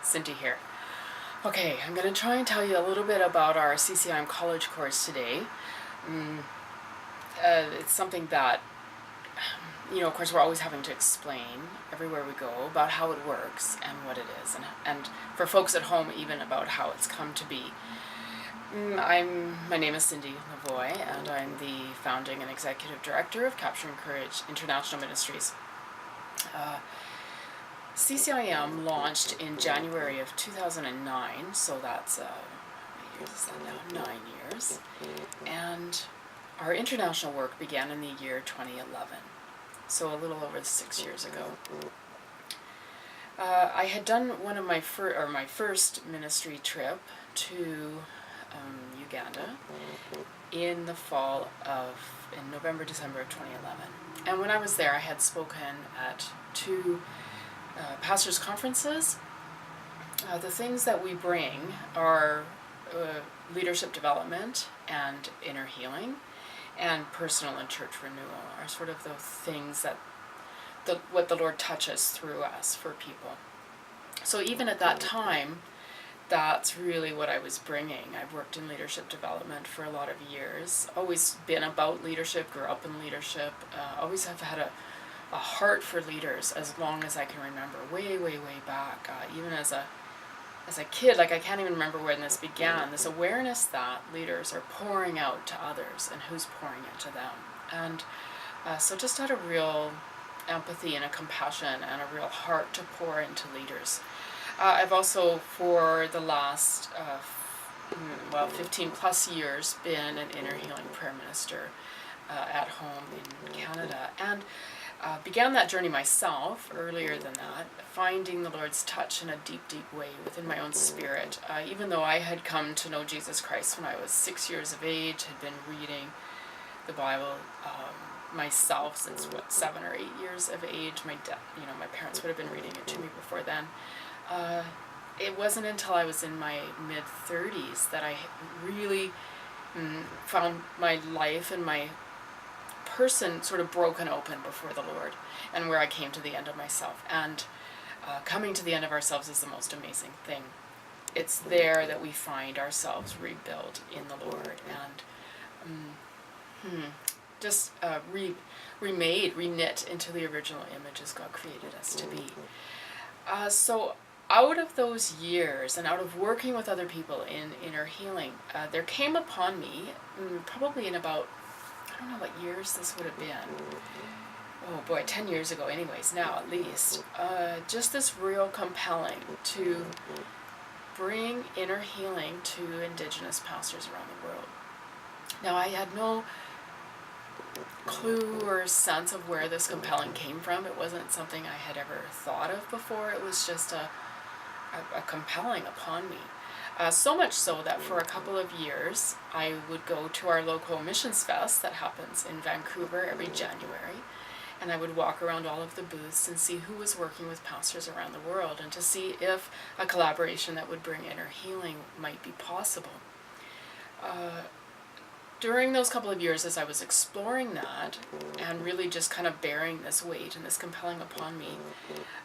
Cyndy here. Okay, I'm going to try and tell you a little bit about our CCIM college course today. It's something that, of course we're always having to explain everywhere we go about how it works and what it is, and for folks at home even about how it's come to be. My name is Cyndy Lavoie, and I'm the founding and executive director of Capture and Courage International Ministries. CCIM launched in January of 2009, so that's, what years is that now? 9 years. And our international work began in the year 2011, so a little over 6 years ago. I had done one of my first ministry trip to Uganda in November, December of 2011. And when I was there, I had spoken at two pastors' conferences. The things that we bring are leadership development and inner healing, and personal and church renewal are sort of the things that what the Lord touches through us for people. So even at that time, that's really what I was bringing. I've worked in leadership development for a lot of years, always been about leadership, grew up in leadership, always have had a heart for leaders as long as I can remember, way back. Even as a kid, I can't even remember when this began, this awareness that leaders are pouring out to others and who's pouring it to them. And so just had a real empathy and a compassion and a real heart to pour into leaders. I've also, for the last 15 plus years, been an inner healing prayer minister at home in Canada, and began that journey myself earlier than that, finding the Lord's touch in a deep way within my own spirit. Even though I had come to know Jesus Christ when I was 6 years of age, had been reading the Bible myself since 7 or 8 years of age. My parents would have been reading it to me before then. It wasn't until I was in my mid-30s that I really found my life and my person sort of broken open before the Lord, and where I came to the end of myself. And coming to the end of ourselves is the most amazing thing. It's there that we find ourselves rebuilt in the Lord, and just remade, reknit into the original image as God created us to be. So out of those years and out of working with other people in inner healing, there came upon me, probably in about, I don't know what years this would have been. Oh boy, 10 years ago anyways, now at least. Just this real compelling to bring inner healing to Indigenous pastors around the world. Now I had no clue or sense of where this compelling came from. It wasn't something I had ever thought of before. It was just a compelling upon me. So much so that for a couple of years, I would go to our local missions fest that happens in Vancouver every January, and I would walk around all of the booths and see who was working with pastors around the world, and to see if a collaboration that would bring inner healing might be possible. During those couple of years, as I was exploring that and really just kind of bearing this weight and this compelling upon me,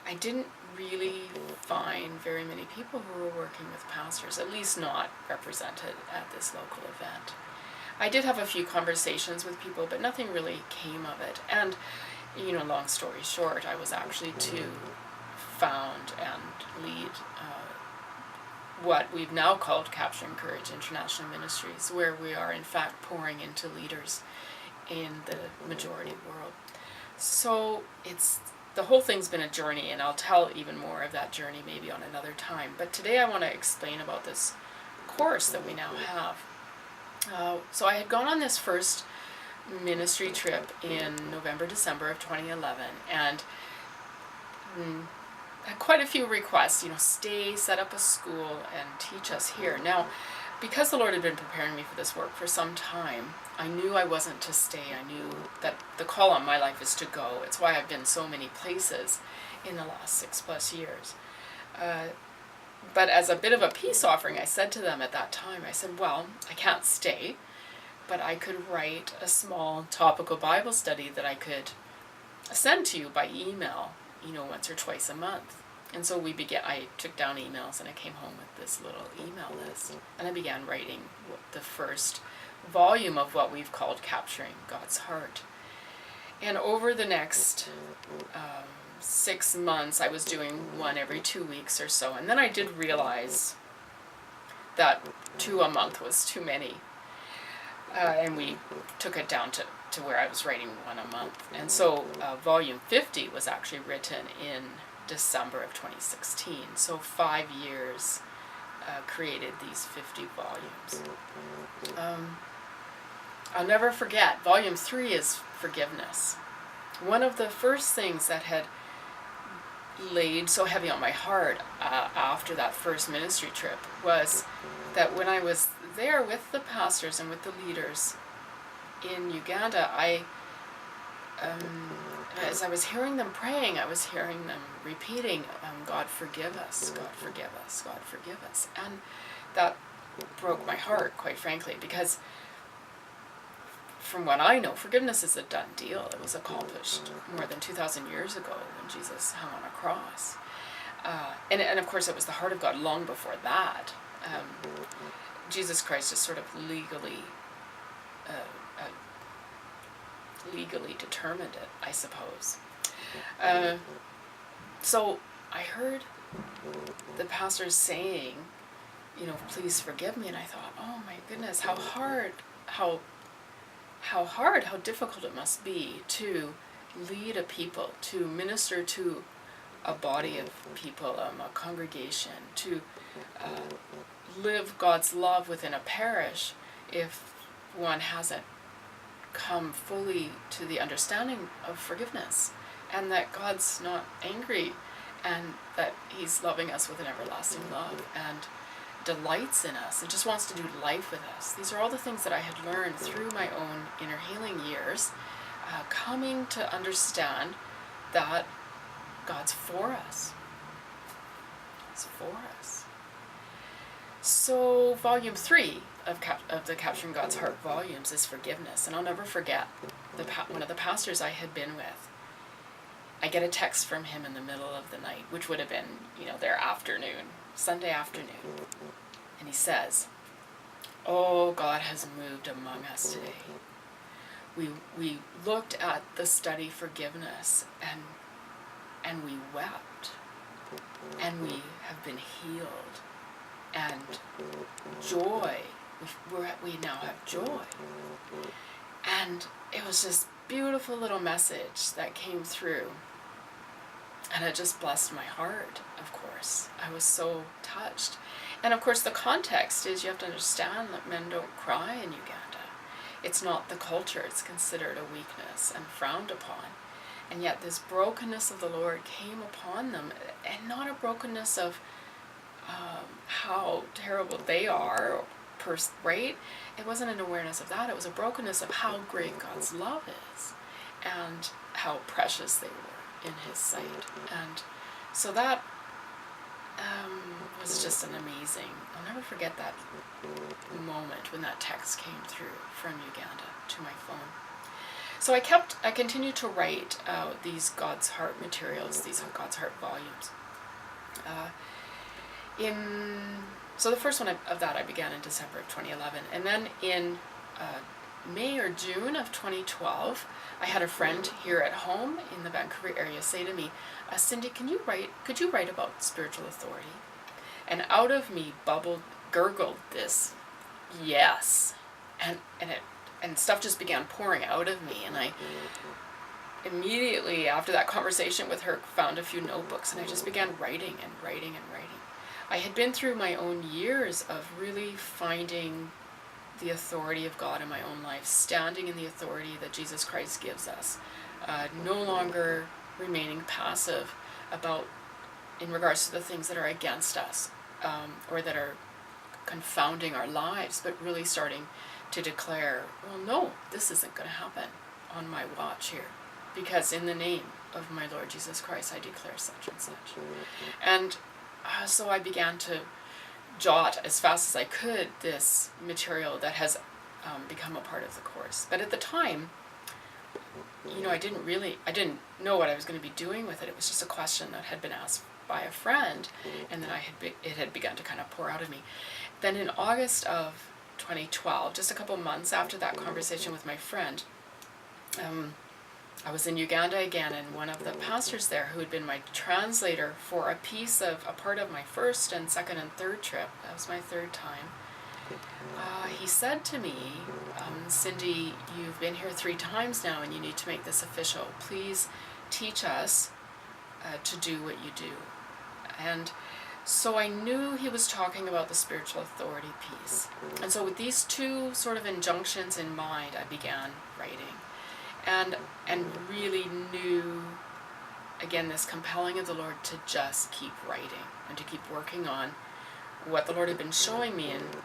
I didn't really find very many people who were working with pastors, at least not represented at this local event. I did have a few conversations with people, but nothing really came of it. And, long story short, I was actually to found and lead what we've now called Capture and Courage International Ministries, where we are in fact pouring into leaders in the majority world. So the whole thing's been a journey, and I'll tell even more of that journey maybe on another time. But today I want to explain about this course that we now have. So I had gone on this first ministry trip in November, December of 2011, and had quite a few requests, stay, set up a school, and teach us here. Now, because the Lord had been preparing me for this work for some time, I knew I wasn't to stay. I knew that the call on my life is to go. It's why I've been so many places in the last 6+ years. But as a bit of a peace offering, I said to them at that time, I said, well, I can't stay, but I could write a small topical Bible study that I could send to you by email, once or twice a month. And so I took down emails, and I came home with this little email list, and I began writing the first volume of what we've called Capturing God's Heart. And over the next 6 months, I was doing one every 2 weeks or so, and then I did realize that 2 a month was too many, and we took it down to where I was writing 1 a month. And so volume 50 was actually written in December of 2016. So 5 years created these 50 volumes. I'll never forget, volume 3 is forgiveness. One of the first things that had laid so heavy on my heart after that first ministry trip was that when I was there with the pastors and with the leaders in Uganda, as I was hearing them praying, I was hearing them repeating, God forgive us, God forgive us, God forgive us. And that broke my heart, quite frankly, because from what I know, forgiveness is a done deal. It was accomplished more than 2,000 years ago when Jesus hung on a cross. And of course it was the heart of God long before that. Jesus Christ just sort of legally determined it, I suppose. So I heard the pastors saying, please forgive me, and I thought, oh my goodness, how difficult it must be to lead a people, to minister to a body of people, a congregation, to live God's love within a parish if one hasn't come fully to the understanding of forgiveness, and that God's not angry, and that He's loving us with an everlasting love and delights in us and just wants to do life with us. These are all the things that I had learned through my own inner healing years, coming to understand that God's for us. He's for us. So volume 3 of the Capturing God's Heart volumes is forgiveness. And I'll never forget one of the pastors I had been with. I get a text from him in the middle of the night, which would have been, their afternoon, Sunday afternoon. And he says, oh, God has moved among us today. We looked at the study Forgiveness, and we wept. And we have been healed. And joy. We now have joy. And it was this beautiful little message that came through. And it just blessed my heart, of course. I was so touched. And of course the context is you have to understand that men don't cry in Uganda. It's not the culture. It's considered a weakness and frowned upon. And yet this brokenness of the Lord came upon them. And not a brokenness of how terrible they are, right? It wasn't an awareness of that. It was a brokenness of how great God's love is and how precious they were in His sight. And so that was just an amazing, I'll never forget that moment when that text came through from Uganda to my phone. So I continued to write these God's Heart materials, these God's Heart volumes. So the first one of that I began in December of 2011, and then in May or June of 2012, I had a friend here at home in the Vancouver area say to me, Cyndy, could you write about spiritual authority? And out of me gurgled this yes, and stuff just began pouring out of me, and I immediately after that conversation with her found a few notebooks, and I just began writing and writing and writing. I had been through my own years of really finding the authority of God in my own life, standing in the authority that Jesus Christ gives us, no longer remaining passive in regards to the things that are against us, or that are confounding our lives, but really starting to declare, well, no, this isn't going to happen on my watch here, because in the name of my Lord Jesus Christ, I declare such and such. And so I began to jot as fast as I could this material that has become a part of the course. But at the time, I didn't know what I was going to be doing with it. It was just a question that had been asked by a friend, and then it had begun to kind of pour out of me. Then in August of 2012, just a couple months after that conversation with my friend, I was in Uganda again, and one of the pastors there, who had been my translator for a part of my first and second and third trip, that was my third time, he said to me, Cyndy, you've been here 3 times now and you need to make this official. Please teach us to do what you do. And so I knew he was talking about the spiritual authority piece. And so with these 2 sort of injunctions in mind, I began writing. And really knew, again, this compelling of the Lord to just keep writing and to keep working on what the Lord had been showing me and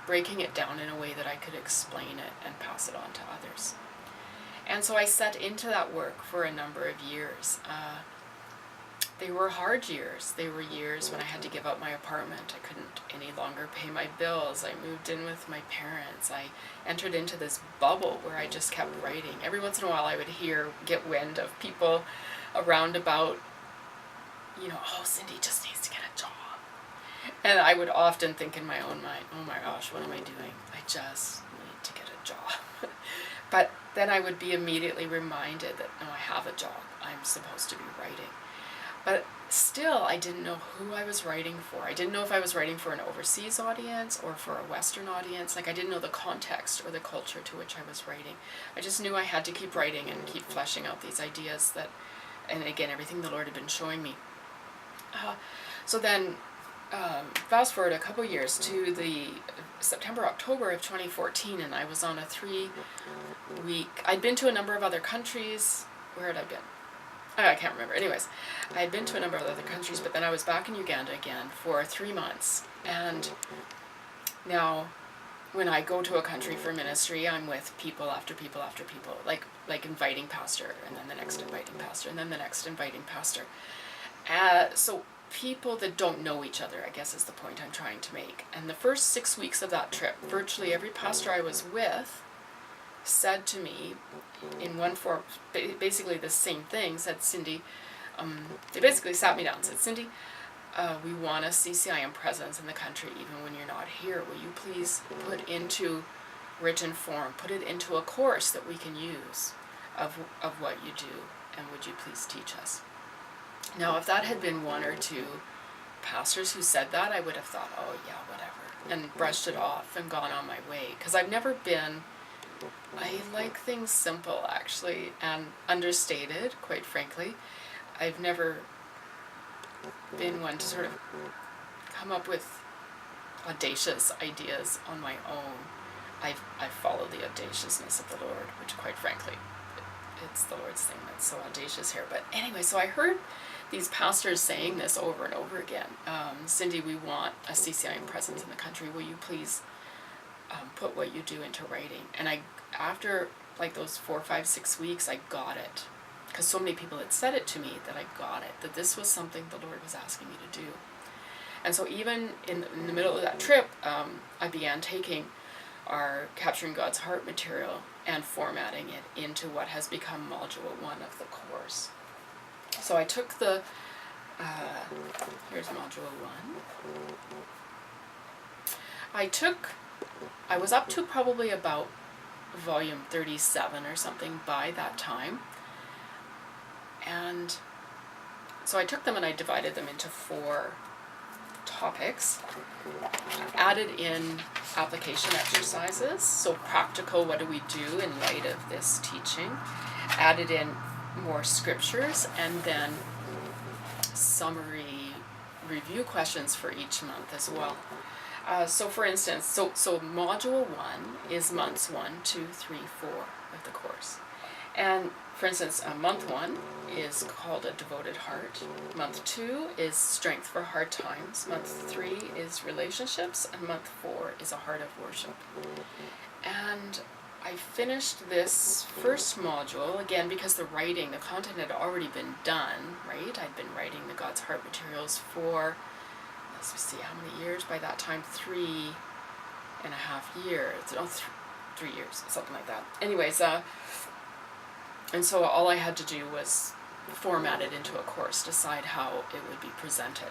breaking it down in a way that I could explain it and pass it on to others. And so I set into that work for a number of years. They were hard years. They were years when I had to give up my apartment. I couldn't any longer pay my bills. I moved in with my parents. I entered into this bubble where I just kept writing. Every once in a while I would get wind of people around about, oh, Cyndy just needs to get a job. And I would often think in my own mind, oh my gosh, what am I doing? I just need to get a job. But then I would be immediately reminded that, no, I have a job. I'm supposed to be writing. But still, I didn't know who I was writing for. I didn't know if I was writing for an overseas audience or for a Western audience. I didn't know the context or the culture to which I was writing. I just knew I had to keep writing and keep fleshing out these ideas and again, everything the Lord had been showing me. So then, fast forward a couple years to the September-October of 2014, and I was on a 3-week... I'd been to a number of other countries. Where had I been? I can't remember. Anyways, I had been to a number of other countries, but then I was back in Uganda again for 3 months. And now, when I go to a country for ministry, I'm with people after people after people, like inviting pastor, and then the next inviting pastor, and then the next inviting pastor. So people that don't know each other, I guess, is the point I'm trying to make. And the first 6 weeks of that trip, virtually every pastor I was with said to me, in one form, basically the same thing, said, Cyndy, they basically sat me down and said, Cyndy, we want a CCIM presence in the country even when you're not here. Will you please put into written form, put it into a course that we can use of what you do, and would you please teach us? Now, if that had been 1 or 2 pastors who said that, I would have thought, oh yeah, whatever, and brushed it off and gone on my way. Because I've never been... I like things simple, actually, and understated, quite frankly. I've never been one to sort of come up with audacious ideas on my own. I follow the audaciousness of the Lord, which, quite frankly, it's the Lord's thing that's so audacious here. But anyway, so I heard these pastors saying this over and over again. Cyndy, we want a CCIM presence in the country. Will you please put what you do into writing? And after those 4, 5, 6 weeks, I got it. Because so many people had said it to me that I got it, that this was something the Lord was asking me to do. And so even in the middle of that trip, I began taking our Capturing God's Heart material and formatting it into what has become Module 1 of the course. So I took here's Module 1. I was up to probably about volume 37 or something by that time. And so I took them and I divided them into 4 topics, added in application exercises, so practical, what do we do in light of this teaching, added in more scriptures, and then summary review questions for each month as well. So for instance, so Module 1 is months 1, 2, 3, 4 of the course. And for instance, month 1 is called A Devoted Heart. Month 2 is Strength for Hard Times. Month 3 is Relationships. And month 4 is A Heart of Worship. And I finished this first module, again, because the content had already been done, right? I'd been writing the God's Heart materials for, let's see how many years by that time, 3.5 years. No, 3 years, something like that. Anyways, and so all I had to do was format it into a course, decide how it would be presented.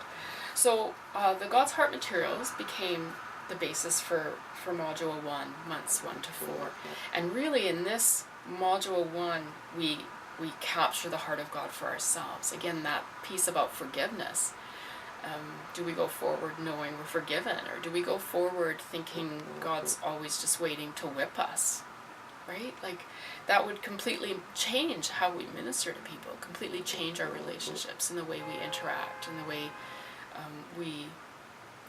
So the God's Heart materials became the basis for Module 1, months 1 to 4. And really in this Module 1, we capture the heart of God for ourselves. Again, that piece about forgiveness. Do we go forward knowing we're forgiven? Or do we go forward thinking God's always just waiting to whip us? Right? Like, that would completely change how we minister to people, completely change our relationships and the way we interact and the way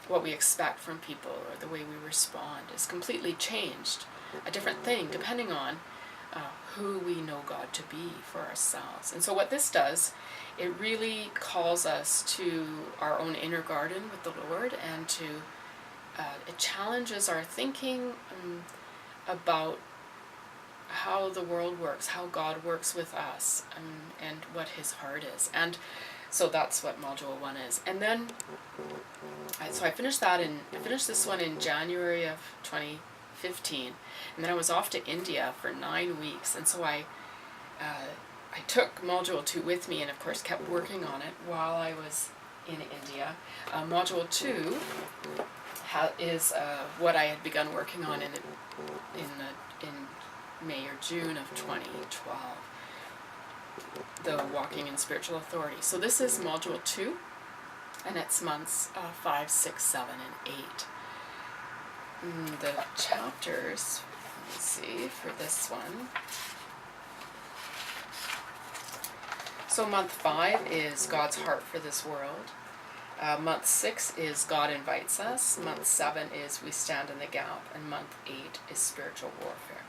what we expect from people or the way we respond is completely changed. A different thing depending on who we know God to be for ourselves. And so what this does, it really calls us to our own inner garden with the Lord, and it challenges our thinking about how the world works, how God works with us, and what his heart is. And so that's what Module 1 is. And then, so I finished this one in January of 2015, and then I was off to India for 9 weeks, and so I took Module 2 with me, and of course kept working on it while I was in India. Module 2 is what I had begun working on in May or June of 2012, the Walking in Spiritual Authority. So this is Module 2, and it's months 5, 6, 7, and 8. The chapters, let me see, for this one. So month 5 is God's Heart for this world. Month 6 is God Invites Us. Month 7 is We Stand in the Gap. And month 8 is Spiritual Warfare.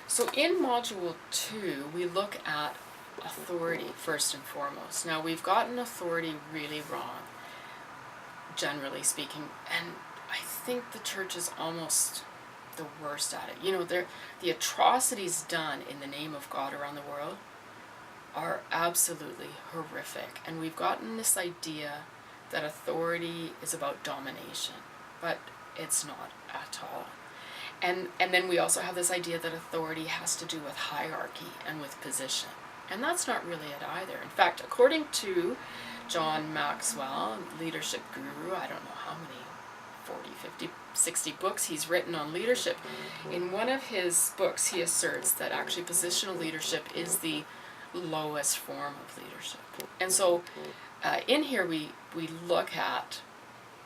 So in Module 2, we look at authority first and foremost. Now, we've gotten authority really wrong, generally speaking, and I think the church is almost the worst at it. You know, the atrocities done in the name of God around the world are absolutely horrific, and we've gotten this idea that authority is about domination, but it's not at all. And then we also have this idea that authority has to do with hierarchy and with position. And that's not really it either. In fact, according to John Maxwell, leadership guru, I don't know how many, 40, 50, 60 books he's written on leadership. In one of his books, he asserts that actually positional leadership is the lowest form of leadership. And so in here we look at,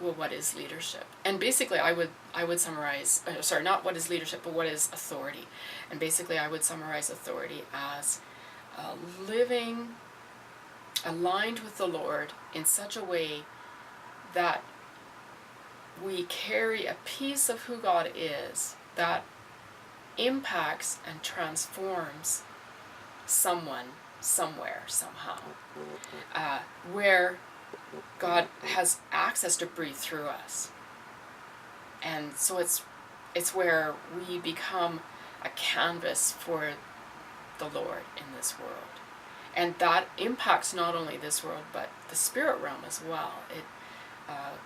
well, what is leadership? And basically I would summarize, not what is leadership, but what is authority. And basically I would summarize authority as living aligned with the Lord in such a way that we carry a piece of who God is that impacts and transforms someone, somewhere, somehow, where God has access to breathe through us. And so it's where we become a canvas for the Lord in this world. And that impacts not only this world, but the spirit realm as well. It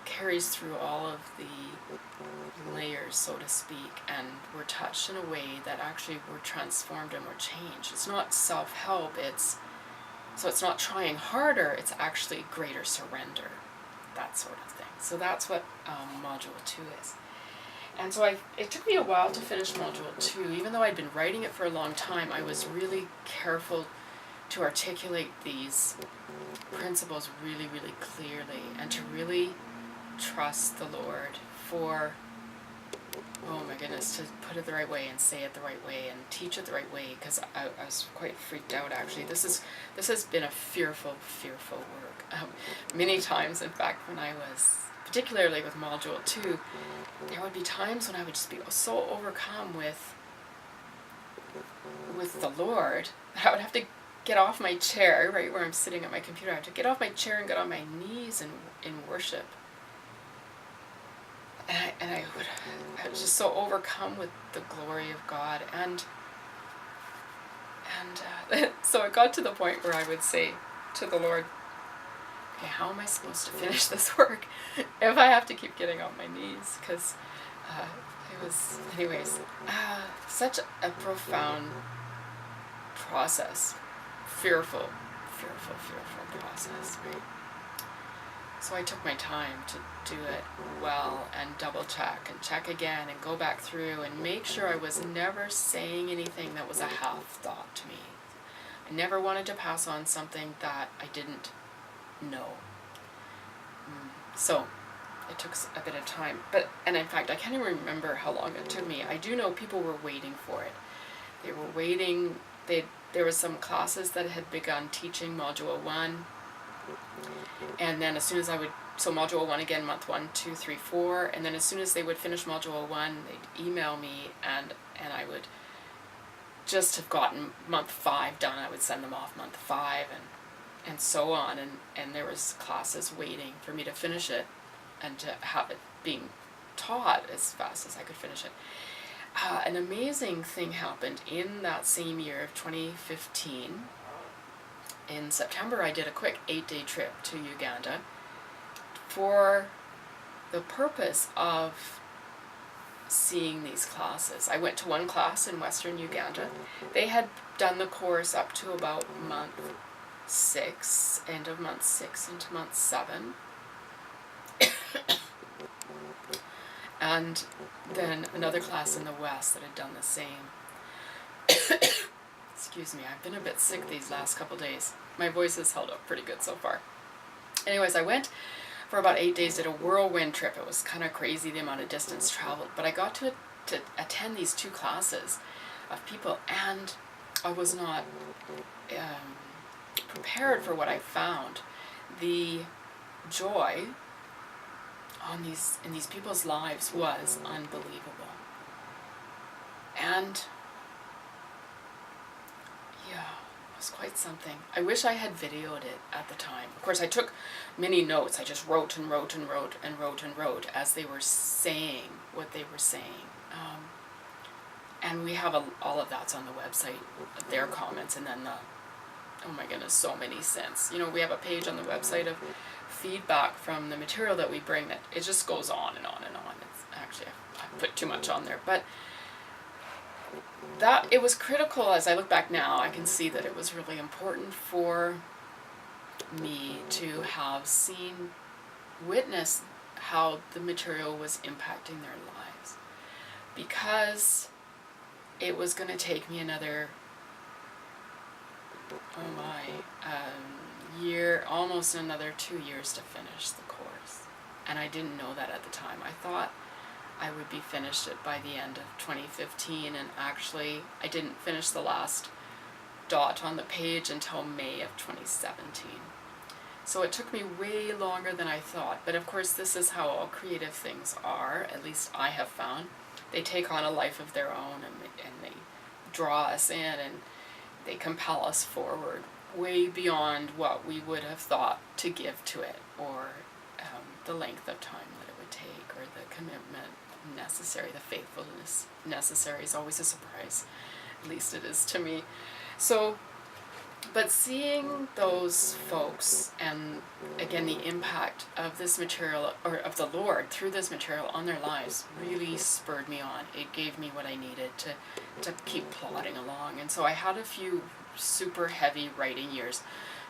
carries through all of the layers, so to speak, and we're touched in a way that actually we're transformed and we're changed. It's not self-help, it's not trying harder, it's actually greater surrender, that sort of thing. So that's what Module 2 is. And so it took me a while to finish Module 2. Even though I'd been writing it for a long time, I was really careful to articulate these principles really, really clearly, and to really trust the Lord for, oh my goodness, to put it the right way and say it the right way and teach it the right way, because I was quite freaked out, actually. This has been a fearful work. Many times, in fact, when I was, particularly with Module 2, there would be times when I would just be so overcome with the Lord that I would have to get off my chair, right where I'm sitting at my computer. I have to get off my chair and get on my knees in worship. And I was just so overcome with the glory of God. And so it got to the point where I would say to the Lord, okay, how am I supposed to finish this work if I have to keep getting on my knees? Because it was, anyways, such a profound process. Fearful fearful process. So I took my time to do it well and double check and check again and go back through and make sure I was never saying anything that was a half thought to me. I never wanted to pass on something that I didn't know. So it took a bit of time, and in fact I can't even remember how long it took me. I do know people were waiting for it. They were waiting. There was some classes that had begun teaching Module 1, and then as soon as so Module 1 again, month 1, 2, 3, 4, and then as soon as they would finish Module 1, they'd email me, and I would just have gotten month 5 done. I would send them off month 5, and so on, and there was classes waiting for me to finish it and to have it being taught as fast as I could finish it. An amazing thing happened in that same year of 2015. In September, I did a quick 8-day trip to Uganda for the purpose of seeing these classes. I went to one class in Western Uganda. They had done the course up to about month 6, end of month 6 into month 7. And then another class in the West that had done the same. Excuse me, I've been a bit sick these last couple days. My voice has held up pretty good so far. Anyways, I went for about 8 days, did a whirlwind trip. It was kind of crazy the amount of distance traveled, but I got to attend these 2 classes of people, and I was not prepared for what I found. The joy in these people's lives was unbelievable. And yeah, it was quite something. I wish I had videoed it at the time. Of course, I took many notes. I just wrote and wrote and wrote and wrote and wrote as they were saying what they were saying. And we have all of that's on the website, their comments, and then oh my goodness, so many cents. We have a page on the website of feedback from the material that we bring that it just goes on and on and on. It's actually, I put too much on there, but that it was critical. As I look back now, I can see that it was really important for me to have witnessed how the material was impacting their lives, because it was going to take me another year, almost another 2 years to finish the course. And I didn't know that at the time. I thought I would be finished it by the end of 2015, and actually I didn't finish the last dot on the page until May of 2017. So it took me way longer than I thought. But of course, this is how all creative things are, at least I have found. They take on a life of their own, and they draw us in, and they compel us forward way beyond what we would have thought to give to it, or the length of time that it would take, or the commitment necessary, the faithfulness necessary is always a surprise. At least it is to me. So, but seeing those folks, and again the impact of this material, or of the Lord through this material on their lives, really spurred me on. It gave me what I needed to keep plodding along. And so I had a few super heavy writing years.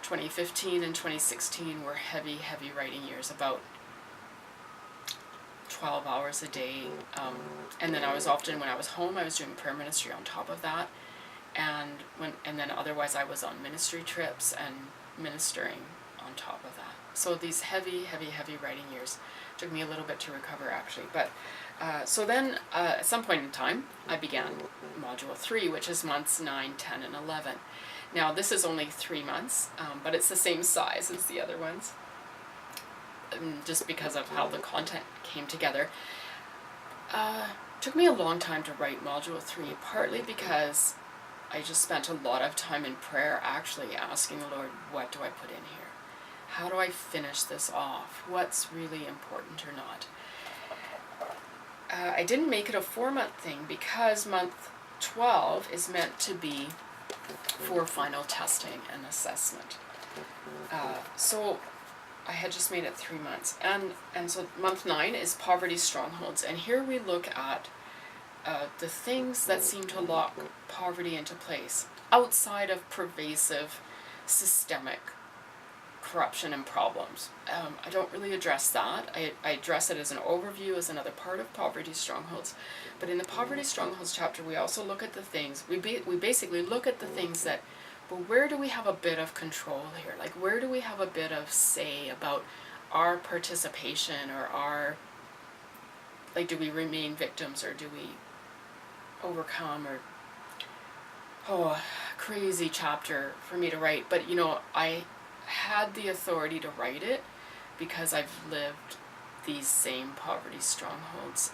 2015 and 2016 were heavy writing years, about 12 hours a day. And then I was often, when I was home, I was doing prayer ministry on top of that. And then otherwise I was on ministry trips and ministering on top of that. So these heavy writing years took me a little bit to recover, actually. But so then at some point in time, I began Module 3, which is months 9, 10, and 11. Now this is only 3 months, but it's the same size as the other ones, just because of how the content came together. Took me a long time to write Module 3, partly because I just spent a lot of time in prayer, actually asking the Lord, what do I put in here? How do I finish this off? What's really important or not? I didn't make it a 4-month thing because month 12 is meant to be for final testing and assessment. So I had just made it 3 months. And so month 9 is Poverty Strongholds. And here we look at the things that seem to lock poverty into place outside of pervasive systemic corruption and problems. I don't really address that. I address it as an overview, as another part of Poverty Strongholds. But in the Poverty Strongholds chapter, we also look at the things, we basically look at the things that, but where do we have a bit of control here? Like, where do we have a bit of say about our participation, or our, like, do we remain victims, or do we overcome, or, crazy chapter for me to write. But, I had the authority to write it because I've lived these same poverty strongholds.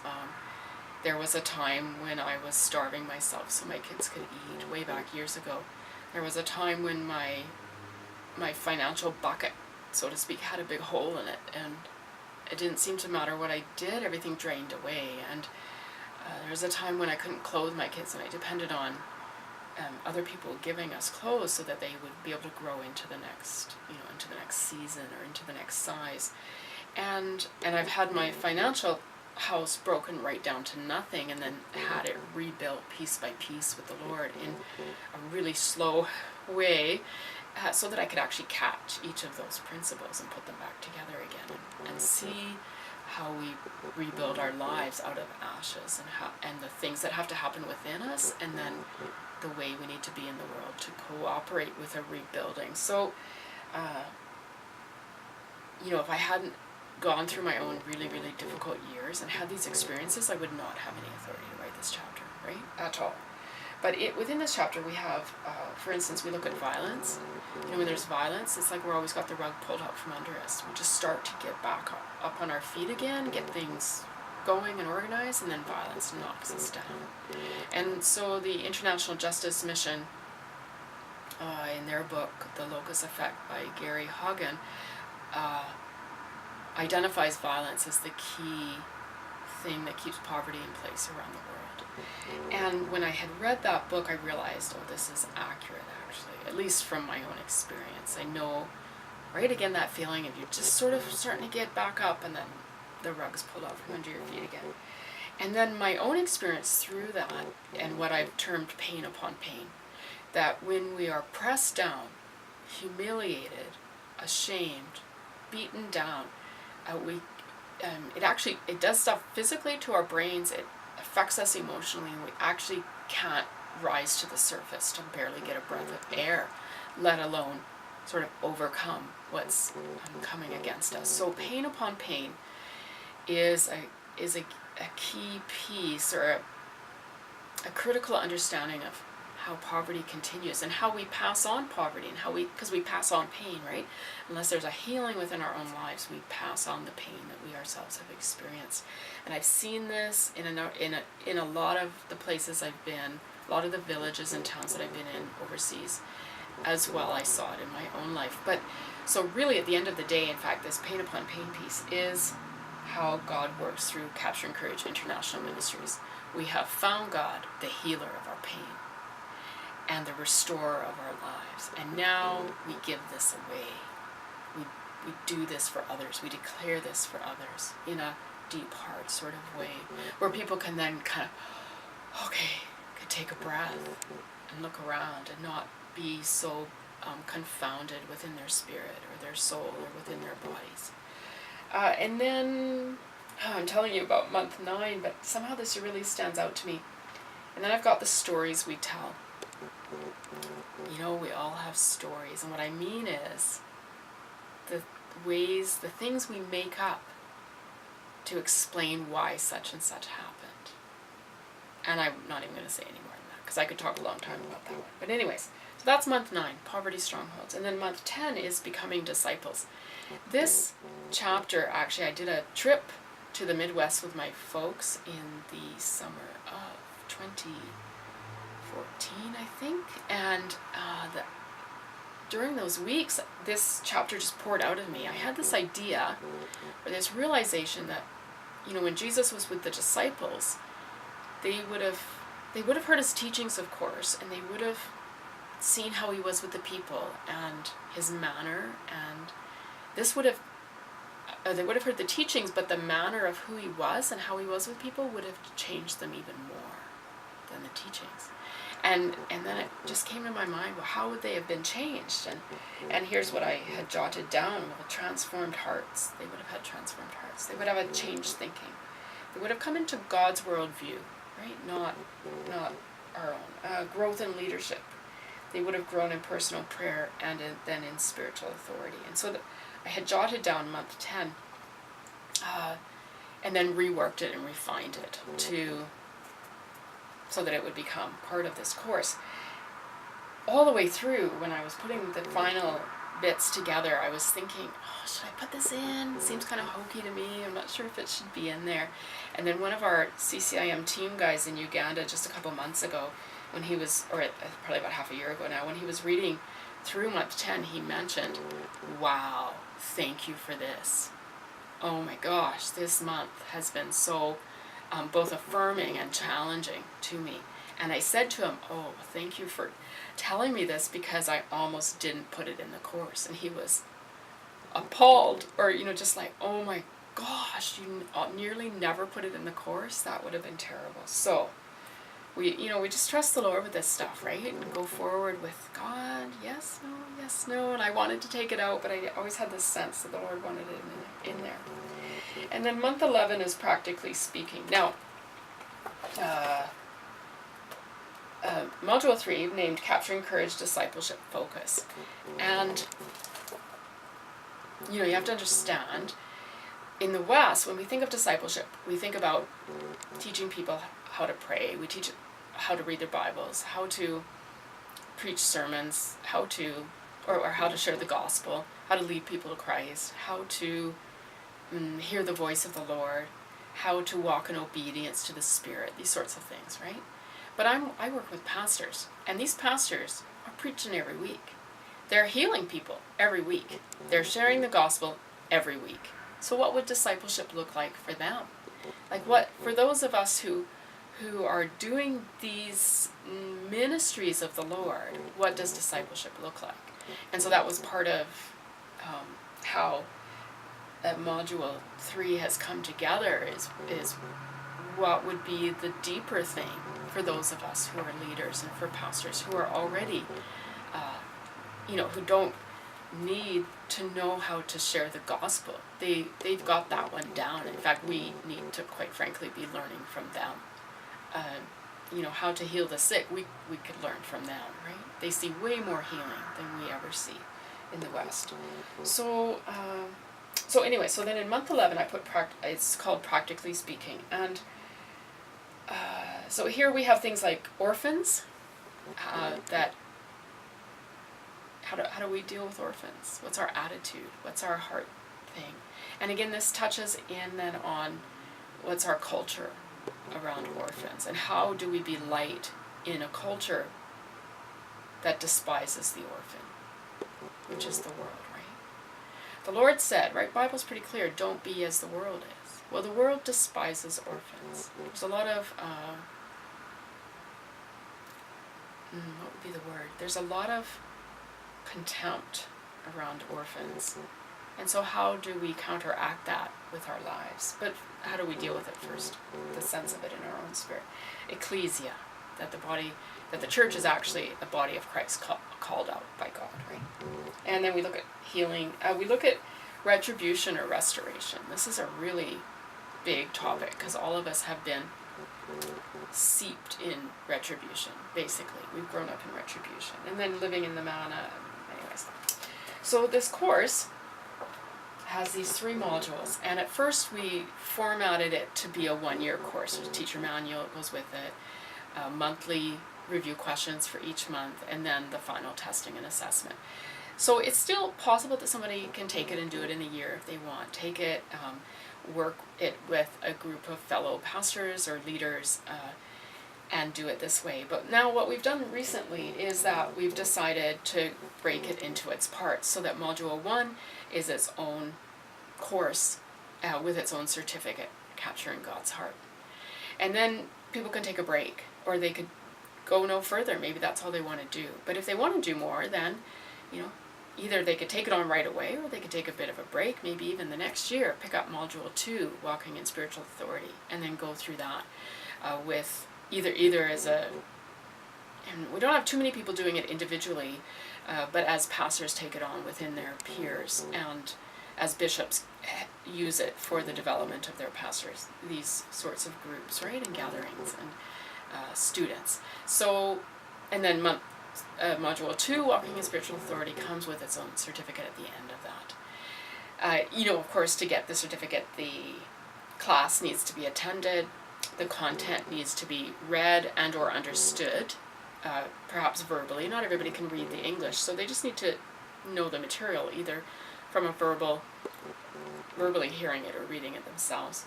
There was a time when I was starving myself so my kids could eat, way back years ago. There was a time when my financial bucket, so to speak, had a big hole in it, and it didn't seem to matter what I did, everything drained away. And there was a time when I couldn't clothe my kids, and I depended on other people giving us clothes so that they would be able to grow into the next, into the next season or into the next size. And I've had my financial house broken right down to nothing, and then had it rebuilt piece by piece with the Lord in a really slow way, so that I could actually catch each of those principles and put them back together again, and see how we rebuild our lives out of ashes, and the things that have to happen within us, and then the way we need to be in the world to cooperate with a rebuilding. So, if I hadn't gone through my own really, really difficult years and had these experiences, I would not have any authority to write this chapter, right? At all. But within this chapter we have, for instance, we look at violence. When there's violence, it's like we're always got the rug pulled out from under us. We just start to get back up on our feet again, get things going and organized, and then violence knocks us down. And so the International Justice Mission, in their book, The Locus Effect by Gary Haugen, identifies violence as the key thing that keeps poverty in place around the world. And when I had read that book, I realized, this is accurate, actually, at least from my own experience. I know, right, again, that feeling of you're just sort of starting to get back up, and then the rug's pulled out from under your feet again. And then my own experience through that, and what I've termed pain upon pain, that when we are pressed down, humiliated, ashamed, beaten down, it does stuff physically to our brains. It affects us emotionally, and we actually can't rise to the surface to barely get a breath of air, let alone sort of overcome what's coming against us. So pain upon pain is a key piece, or a critical understanding of how poverty continues, and how we pass on poverty, and because we pass on pain, right? Unless there's a healing within our own lives, we pass on the pain that we ourselves have experienced. And I've seen this in a lot of the places I've been, a lot of the villages and towns that I've been in overseas as well. I saw it in my own life. But so really, at the end of the day, in fact, this pain upon pain piece is how God works through Capture and Courage International Ministries. We have found God, the healer of our pain and the restorer of our lives. And now we give this away. We do this for others. We declare this for others in a deep heart sort of way, where people can then kind of, could take a breath and look around and not be so confounded within their spirit or their soul or within their bodies. And then, I'm telling you about month 9, but somehow this really stands out to me. And then I've got the stories we tell. We all have stories, and what I mean is the things we make up to explain why such and such happened. And I'm not even going to say any more than that, because I could talk a long time about that one. But anyways, so that's month 9, Poverty Strongholds. And then month 10 is Becoming Disciples. This chapter, actually, I did a trip to the Midwest with my folks in the summer of 2014, I think, and during those weeks, this chapter just poured out of me. I had this idea, or this realization that, when Jesus was with the disciples, they would have heard his teachings, of course, and they would have seen how he was with the people and his manner, and they would have heard the teachings, but the manner of who he was and how he was with people would have changed them even more than the teachings. And then it just came to my mind, well, how would they have been changed? And here's what I had jotted down: well, transformed hearts. They would have had transformed hearts. They would have had changed thinking. They would have come into God's worldview, right? Not our own. Growth in leadership. They would have grown in personal prayer and then in spiritual authority. And so I had jotted down month 10, and then reworked it and refined it so that it would become part of this course. All the way through, when I was putting the final bits together, I was thinking, oh, should I put this in? It seems kind of hokey to me. I'm not sure if it should be in there. And then one of our CCIM team guys in Uganda just a couple months ago, when he was, or probably about half a year ago now, when he was reading through month 10, he mentioned, wow, thank you for this. Oh my gosh, this month has been so both affirming and challenging to me. And I said to him, oh, thank you for telling me this, because I almost didn't put it in the course. And he was appalled, or, just like, oh my gosh, you nearly never put it in the course? That would have been terrible. So we just trust the Lord with this stuff, right? And go forward with God, yes, no. And I wanted to take it out, but I always had this sense that the Lord wanted it in there. And then month 11 is practically speaking. Now, module 3, named Capturing Courage, Discipleship, Focus. And, you have to understand, in the West, when we think of discipleship, we think about teaching people how to pray. We teach how to read their Bibles, how to preach sermons, how to share the gospel, how to lead people to Christ, how to hear the voice of the Lord, how to walk in obedience to the Spirit, these sorts of things, right? But I work with pastors, and these pastors are preaching every week. They're healing people every week. They're sharing the gospel every week. So what would discipleship look like for them? Like, what, for those of us who are doing these ministries of the Lord, what does discipleship look like? And so that was part of how module 3 has come together, is what would be the deeper thing for those of us who are leaders and for pastors who are already, who don't need to know how to share the gospel. They've got that one down. In fact, we need to, quite frankly, be learning from them. How to heal the sick, we could learn from them, right? They see way more healing than we ever see in the West. So then in month 11, I put it's called Practically Speaking. And so here we have things like orphans, that how do we deal with orphans? What's our attitude? What's our heart thing? And again, this touches in then on what's our culture around orphans, and how do we be light in a culture that despises the orphan, which is the world, right? The Lord said, right, Bible's pretty clear, don't be as the world is. Well, the world despises orphans. There's a lot of, what would be the word? There's a lot of contempt around orphans. And so how do we counteract that with our lives? But how do we deal with it first? The sense of it in our own spirit. Ecclesia, that the church is actually a body of Christ called out by God, right? And then we look at healing. We look at retribution or restoration. This is a really big topic, because all of us have been seeped in retribution, basically. We've grown up in retribution. And then living in the manna. Anyways. So this course has these 3 modules, and at first we formatted it to be a 1-year course. There's a teacher manual that goes with it, monthly review questions for each month, and then the final testing and assessment. So it's still possible that somebody can take it and do it in a year if they want. Take it, work it with a group of fellow pastors or leaders, and do it this way. But now what we've done recently is that we've decided to break it into its parts, so that Module 1 is its own course with its own certificate, Capturing God's Heart. And then people can take a break, or they could go no further. Maybe that's all they want to do. But if they want to do more, then, either they could take it on right away, or they could take a bit of a break, maybe even the next year, pick up Module 2, Walking in Spiritual Authority, and then go through that with either as a and we don't have too many people doing it individually, but as pastors take it on within their peers, and as bishops use it for the development of their pastors, these sorts of groups, right, and gatherings and students. So, and then Module 2, Walking in Spiritual Authority, comes with its own certificate at the end of that. Of course, to get the certificate, the class needs to be attended, the content needs to be read and or understood, perhaps verbally. Not everybody can read the English, so they just need to know the material, either from a verbally hearing it or reading it themselves.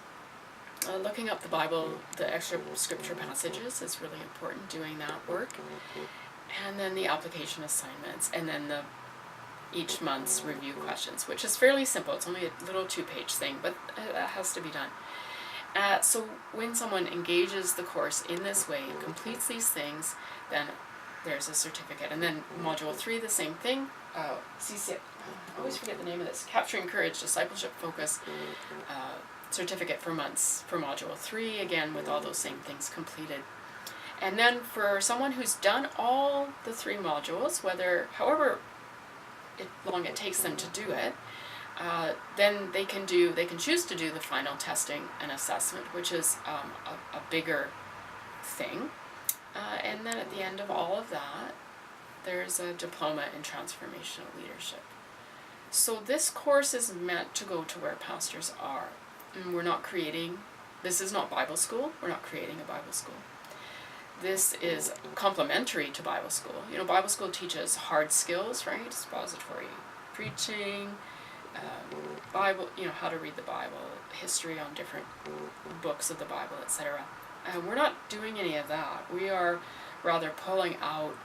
Looking up the Bible, the extra scripture passages is really important, doing that work. And then the application assignments, and then each month's review questions, which is fairly simple. It's only a little 2-page thing, but that has to be done. So when someone engages the course in this way, completes these things, then there's a certificate. And then Module 3, the same thing. CCIM, I always forget the name of this. Capturing Courage, Discipleship Focus, certificate for months for Module 3, again with all those same things completed. And then for someone who's done all the 3 modules, however long it takes them to do it, then they can choose to do the final testing and assessment, which is a bigger thing. And then at the end of all of that, there's a diploma in transformational leadership. So this course is meant to go to where pastors are. And this is not Bible school. We're not creating a Bible school. This is complementary to Bible school. Bible school teaches hard skills, right? Expository preaching, Bible, how to read the Bible, history on different books of the Bible, etc. We're not doing any of that. We are rather pulling out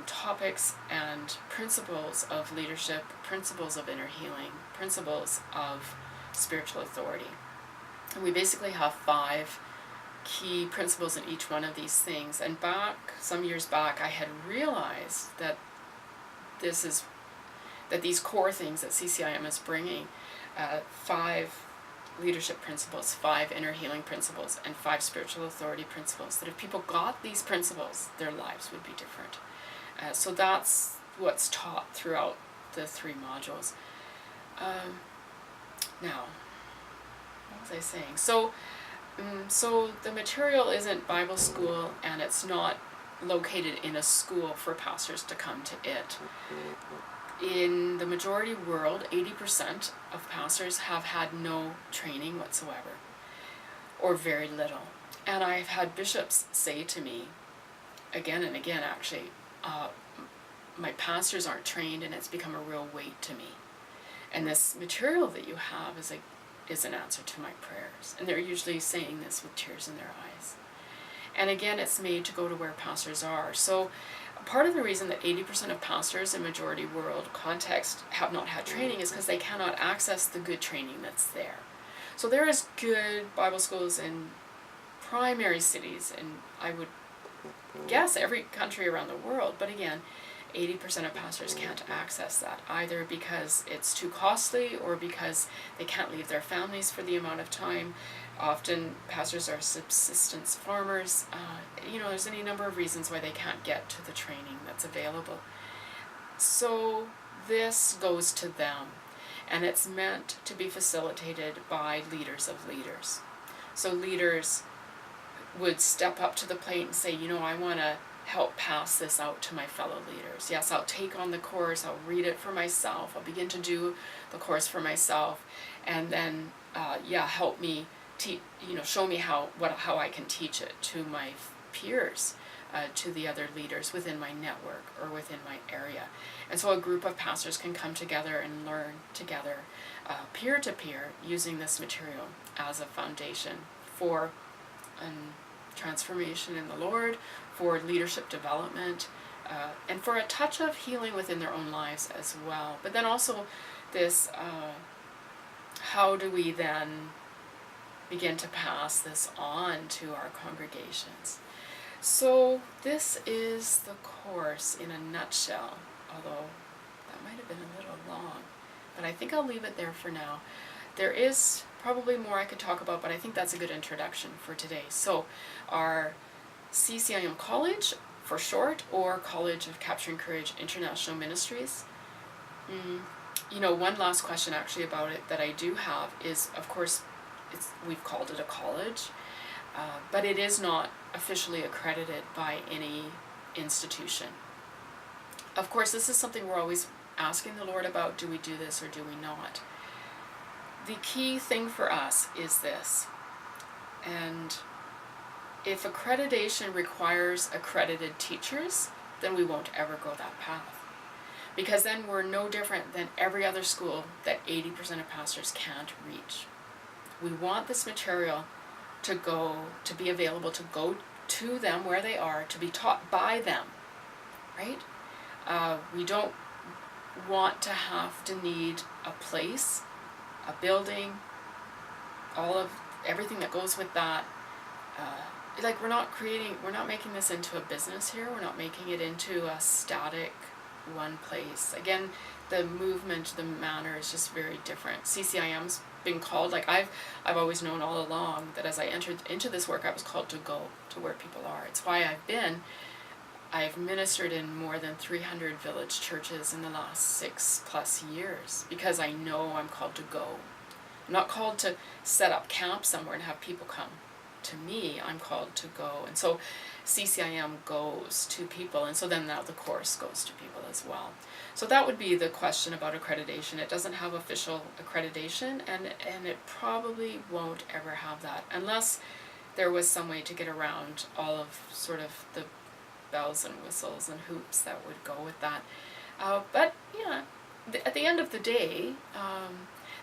topics and principles of leadership, principles of inner healing, principles of spiritual authority. And we basically have 5 key principles in each one of these things. And some years back, I had realized that these core things that CCIM is bringing, 5 leadership principles, 5 inner healing principles, and 5 spiritual authority principles, that if people got these principles, their lives would be different. So that's what's taught throughout the 3 modules. Now, what was I saying? So the material isn't Bible school, and it's not located in a school for pastors to come to it. In the majority world, 80% of pastors have had no training whatsoever, or very little. And I've had bishops say to me, again and again actually, my pastors aren't trained and it's become a real weight to me. And this material that you have is an answer to my prayers. And they're usually saying this with tears in their eyes. And again, it's made to go to where pastors are. So part of the reason that 80% of pastors in majority world context have not had training is because they cannot access the good training that's there. So there is good Bible schools in primary cities, and I would guess every country around the world, but again, 80% of pastors can't access that, either because it's too costly or because they can't leave their families for the amount of time. Often pastors are subsistence farmers. There's any number of reasons why they can't get to the training that's available. So this goes to them, and it's meant to be facilitated by leaders of leaders. So leaders would step up to the plate and say, I want to help pass this out to my fellow leaders. Yes, I'll take on the course, I'll read it for myself, I'll begin to do the course for myself, and then help me show me how I can teach it to my peers, to the other leaders within my network or within my area. And so a group of pastors can come together and learn together, peer to peer, using this material as a foundation for transformation in the Lord, for leadership development, and for a touch of healing within their own lives as well. But then also this, how do we then begin to pass this on to our congregations? So this is the course in a nutshell, although that might have been a little long, but I think I'll leave it there for now. There is probably more I could talk about, but I think that's a good introduction for today. So our CCIM College for short, or College of Capturing Courage International Ministries. One last question actually about it that I do have is, of course, we've called it a college, but it is not officially accredited by any institution. Of course, this is something we're always asking the Lord about. Do we do this or do we not? The key thing for us is this, and if accreditation requires accredited teachers, then we won't ever go that path. Because then we're no different than every other school that 80% of pastors can't reach. We want this material to be available to go to them where they are, to be taught by them, right? We don't want to have to need a place, a building, everything that goes with that. We're not making this into a business here. We're not making it into a static one place. Again, the movement, the manner is just very different. CCIM's been called, I've always known all along that as I entered into this work, I was called to go to where people are. It's why I've ministered in more than 300 village churches in the last 6+ years, because I know I'm called to go. I'm not called to set up camp somewhere and have people come to me. I'm called to go. And so CCIM goes to people, and so then now the course goes to people as well. So that would be the question about accreditation. It doesn't have official accreditation, and it probably won't ever have that unless there was some way to get around all of sort of the bells and whistles and hoops that would go with that. But at the end of the day,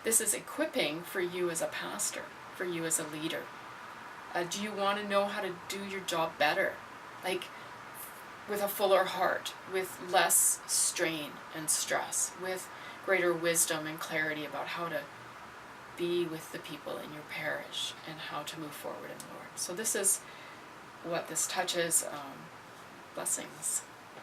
this is equipping for you as a pastor, for you as a leader. Do you want to know how to do your job better? With a fuller heart, with less strain and stress, with greater wisdom and clarity about how to be with the people in your parish and how to move forward in the Lord. So this is what this touches. Blessings.